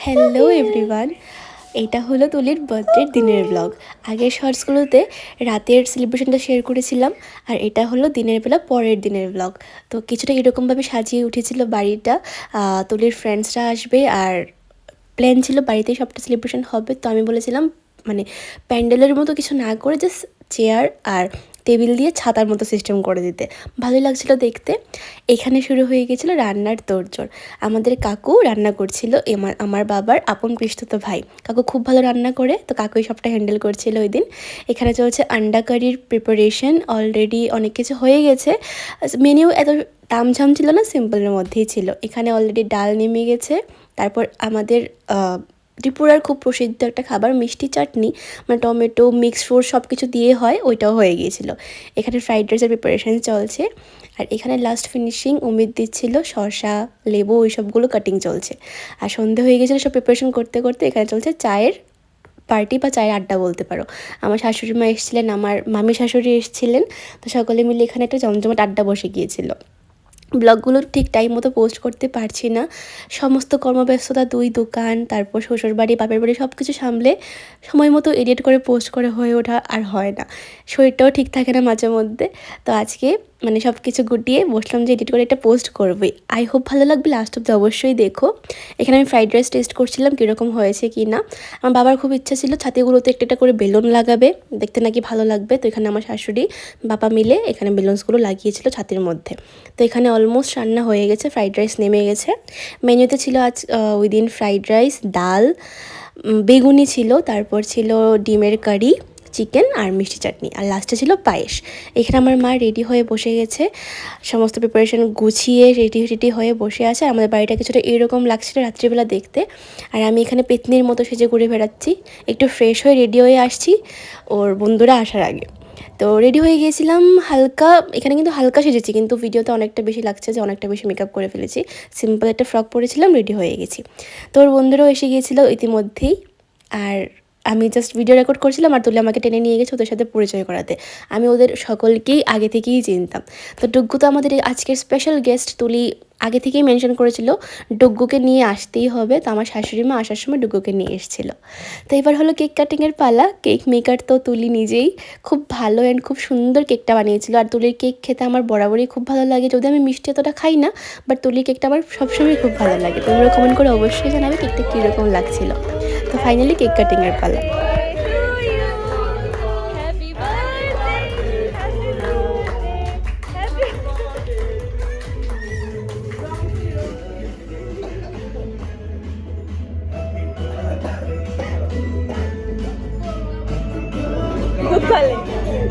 Hello everyone, এটা হলো তুলির বার্থডের দিনের ব্লগ। আগের শর্টসগুলোতে রাতের সেলিব্রেশনটা শেয়ার করেছিলাম, আর এটা হলো দিনের বেলা পরের দিনের ব্লগ। তো কিছুটা এরকমভাবে সাজিয়ে উঠেছিল বাড়িটা। তুলির ফ্রেন্ডসরা আসবে, আর প্ল্যান ছিল বাড়িতেই সবটা সেলিব্রেশন হবে। তো আমি বলেছিলাম মানে প্যান্ডেলের মতো কিছু না করে জাস্ট চেয়ার আর টেবিল দিয়ে ছাতার মতো সিস্টেম করে দিতে। ভালোই লাগছিল দেখতে। এখানে শুরু হয়ে গেছিলো রান্নার তোড়জোড়। আমাদের কাকু রান্না করছিল, আমার বাবার আপন পিসতুতো ভাই। কাকু খুব ভালো রান্না করে, তো কাকুই সবটা হ্যান্ডেল করছিল ওই দিন। এখানে চলছে আন্ডা কারির প্রিপারেশন। অলরেডি অনেক কিছু হয়ে গেছে। মেনিউ এত তামঝাম ছিল না, সিম্পলের মধ্যেই ছিল। এখানে অলরেডি ডাল নেমে গেছে। তারপর আমাদের ত্রিপুরার খুব প্রসিদ্ধ একটা খাবার মিষ্টি চাটনি, মানে টমেটো মিক্সড ফ্রুট সব কিছু দিয়ে হয়, ওইটাও হয়ে গিয়েছিলো। এখানে ফ্রাইড রাইসের প্রিপারেশান চলছে। আর এখানে লাস্ট ফিনিশিং উমিদ দিচ্ছিল, শসা লেবু ওই সবগুলো কাটিং চলছে। আর সন্ধে হয়ে গেছিলো সব প্রিপারেশন করতে করতে। এখানে চলছে চায়ের পার্টি বা চায়ের আড্ডা বলতে পারো। আমার শাশুড়ি মা এসেছিলেন, আমার মামি শাশুড়ি এসেছিলেন। তো সকলে মিলে এখানে একটা জমজমাট আড্ডা বসে গিয়েছিল। ব্লগগুলো ঠিক টাইম মতো পোস্ট করতে পারছি না, সমস্ত কর্মব্যস্ততা, দোকান, তারপর শ্বশুরবাড়ি বাপের বাড়ি সব কিছু সামলে সময় মতো এডিট করে পোস্ট করে হয়ে ওঠা আর হয় না। শরীরটাও ঠিক থাকে না মাঝে মধ্যে। তো আজকে মানে সব কিছু গুটিয়ে বসলাম যে এডিট করে একটা পোস্ট করবই। আই হোপ ভালো লাগবে, লাস্ট অব্দি অবশ্যই দেখো। এখানে আমি ফ্রাইড রাইস টেস্ট করছিলাম কীরকম হয়েছে কি না। আমার বাবার খুব ইচ্ছা ছিল ছাতিগুলোতে একটা একটা করে বেলুন লাগাবে, দেখতে নাকি ভালো লাগবে। তো এখানে আমার শাশুড়ি বাবা মিলে এখানে বেলুনসগুলো লাগিয়েছিল ছাতির মধ্যে। তো এখানে অলমোস্ট রান্না হয়ে গেছে, ফ্রাইড রাইস নেমে গেছে। মেনুতে ছিল আজ ওই দিন ফ্রাইড রাইস, ডাল, বেগুনি ছিল, তারপর ছিল ডিমের কারি, চিকেন আর মিষ্টি চাটনি, আর লাস্টে ছিল পায়েস। এখানে আমার মা রেডি হয়ে বসে গেছে, সমস্ত প্রিপারেশন গুছিয়ে রেডি হয়ে বসে আছে। আমাদের বাড়িটা কিছুটা এরকম লাগছিল রাত্রিবেলা দেখতে। আর আমি এখানে পেতনির মতো সেজে ঘুরে বেড়াচ্ছি, একটু ফ্রেশ হয়ে রেডি হয়ে আসছি ওর বন্ধুরা আসার আগে। তো রেডি হয়ে গিয়েছিলাম হালকা, এখানে কিন্তু হালকা সেজেছি, কিন্তু ভিডিওতে অনেকটা বেশি লাগছে যে অনেকটা বেশি মেকআপ করে ফেলেছি। সিম্পল একটা ফ্রক পরেছিলাম, রেডি হয়ে গেছি। তো ওর বন্ধুরাও এসে গিয়েছিল ইতিমধ্যেই। আর আমি জাস্ট ভিডিও রেকর্ড করছিলাম, আর তুলে আমাকে টেনে নিয়ে গেছে ওদের সাথে পরিচয় করাতে। আমি ওদের সকলকেই আগে থেকেই চিনতাম। তো ডুগ্গু তো আমাদের আজকের স্পেশাল গেস্ট। তুলি আগে থেকেই মেনশন করেছিল ডুগ্গুকে নিয়ে আসতেই হবে। তো আমার শাশুড়ি মা আসার সময় ডুগ্গুকে নিয়ে এসেছিলো। তো এবার হলো কেক কাটিংয়ের পালা। কেক মেকার তো তুলি নিজেই, খুব ভালো অ্যান্ড খুব সুন্দর কেকটা বানিয়েছিল। আর তুলির কেক খেতে আমার বরাবরই খুব ভালো লাগে, যদি আমি মিষ্টি এতটা খাই না, বাট তুলির কেকটা আমার সবসময় খুব ভালো লাগে। তোমরা কমেন্ট করে অবশ্যই জানাবে কেকটা কীরকম লাগছিল। তো ফাইনালি কেক কাটিংয়ের পালা। खुद खा ले,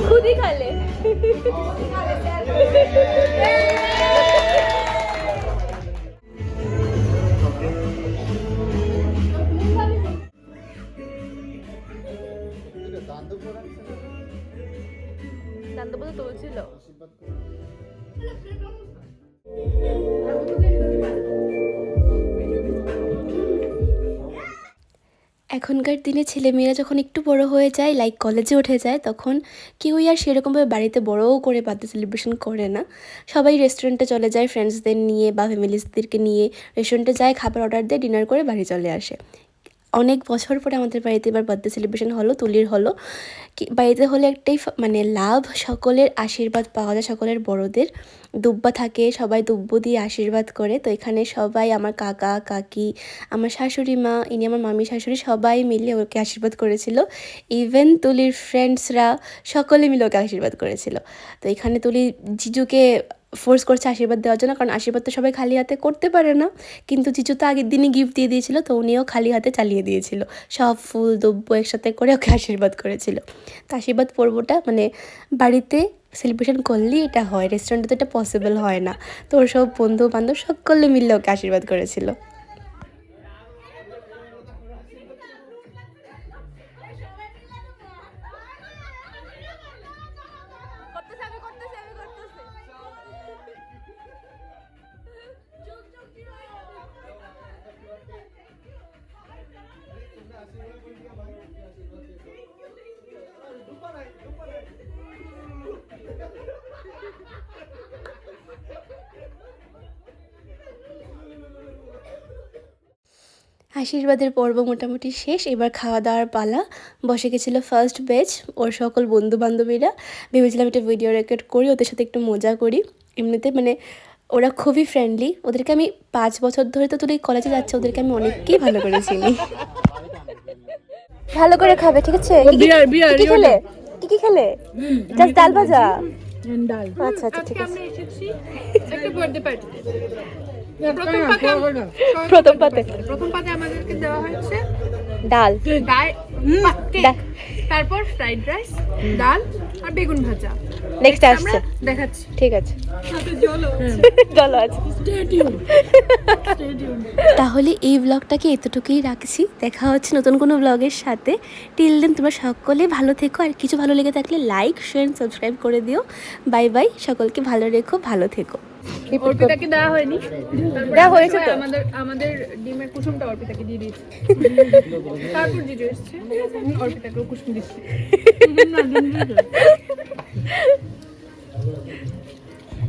खुद ही खा ले। দান্তব্য তুলছিল। এখনকার দিনে ছেলেমেয়েরা যখন একটু বড় হয়ে যায়, লাইক কলেজে উঠে যায়, তখন কেউই আর সেরকমভাবে বাড়িতে বড়ও করে বার্থডে সেলিব্রেশন করে না। সবাই রেস্টুরেন্টে চলে যায় ফ্রেন্ডসদের নিয়ে বা ফ্যামিলিসদেরকে নিয়ে। রেস্টুরেন্টে যায়, খাবার অর্ডার দিয়ে ডিনার করে বাড়ি চলে আসে। অনেক বছর পরে আমাদের বাড়িতে এবার বার্থডে সেলিব্রেশন হলো, তুলির হলো। কি বাড়িতে হলে একটাই মানে লাভ, সকলের আশীর্বাদ পাওয়া যায়, সকলের বড়দের। দুব্বা থাকে, সবাই দুব্ব দিয়ে আশীর্বাদ করে। তো এখানে সবাই, আমার কাকা কাকি, আমার শাশুড়ি মা, ইনি আমার মামি শাশুড়ি, সবাই মিলে ওকে আশীর্বাদ করেছিল। ইভেন তুলির ফ্রেন্ডসরা সকলে মিলে ওকে আশীর্বাদ করেছিল। তো এখানে তুলি জিজুকে ফোর্স করছে আশীর্বাদ দেওয়ার জন্য, কারণ আশীর্বাদ তো সবাই খালি হাতে করতে পারে না। কিন্তু জিজু তো আগের দিনই গিফট দিয়ে দিয়েছিল, তো উনিও খালি হাতে চালিয়ে দিয়েছিল। সব ফুল দ্রব্য একসাথে করে ওকে আশীর্বাদ করেছিল। তো আশীর্বাদ পর্বটা মানে বাড়িতে সেলিব্রেশন করলেই এটা হয়, রেস্টুরেন্টে তো এটা পসিবল হয় না। তো ওর সব বন্ধু বান্ধব সকলে মিলে ওকে আশীর্বাদ করেছিল। আশীর্বাদের পর্ব মোটামুটি শেষ, এবার খাওয়া দাওয়ার পালা। বসে গেছিলো ফার্স্ট ব্যাচ, ওর সকল বন্ধু বান্ধবীরা। ভেবেছিলাম একটা ভিডিও রেকর্ড করি, ওদের সাথে একটু মজা করি। এমনিতে মানে ওরা খুবই ফ্রেন্ডলি, ওদেরকে আমি 5 বছর ধরে তো তুই কলেজে যাচ্ছে, ওদেরকে আমি অনেককেই ভালো করে চিনি। ভালো করে খাবে, ঠিক আছে? কি খেলে? কি খেলে? জাস্ট ডাল ভাজা। আচ্ছা আচ্ছা, ঠিক আছে। একটা বার্থডে পার্টিতে প্রথম পাতে প্রথম পাতে আমাদেরকে দেওয়া হয়েছে ডাল। কেক, তারপর ফ্রাইড রাইস, ডাল আর বেগুন ভাজা। নেক্সট আমরা আসছে, দেখাচ্ছি। ঠিক আছে। চলো আছে। তাহলে এই ব্লগটাকে এতটুকুই রাখছি, দেখা হচ্ছে নতুন কোনো ব্লগের সাথে। টিল দেন তোমরা সকলে ভালো থেকো, আর কিছু ভালো লেগে থাকলে লাইক শেয়ার সাবস্ক্রাইব করে দিও। বাই বাই, সকলকে ভালো রেখো, ভালো থেকো। অর্পিতাকে দেওয়া হয়নি, দেওয়া হয়েছে তো। আমাদের আমাদের ডিমের কুসুমটা অর্পিতাকে দিয়ে দিয়েছি। তারপর জিজু এসছে, অর্পিতাকে কুসুম দিচ্ছি।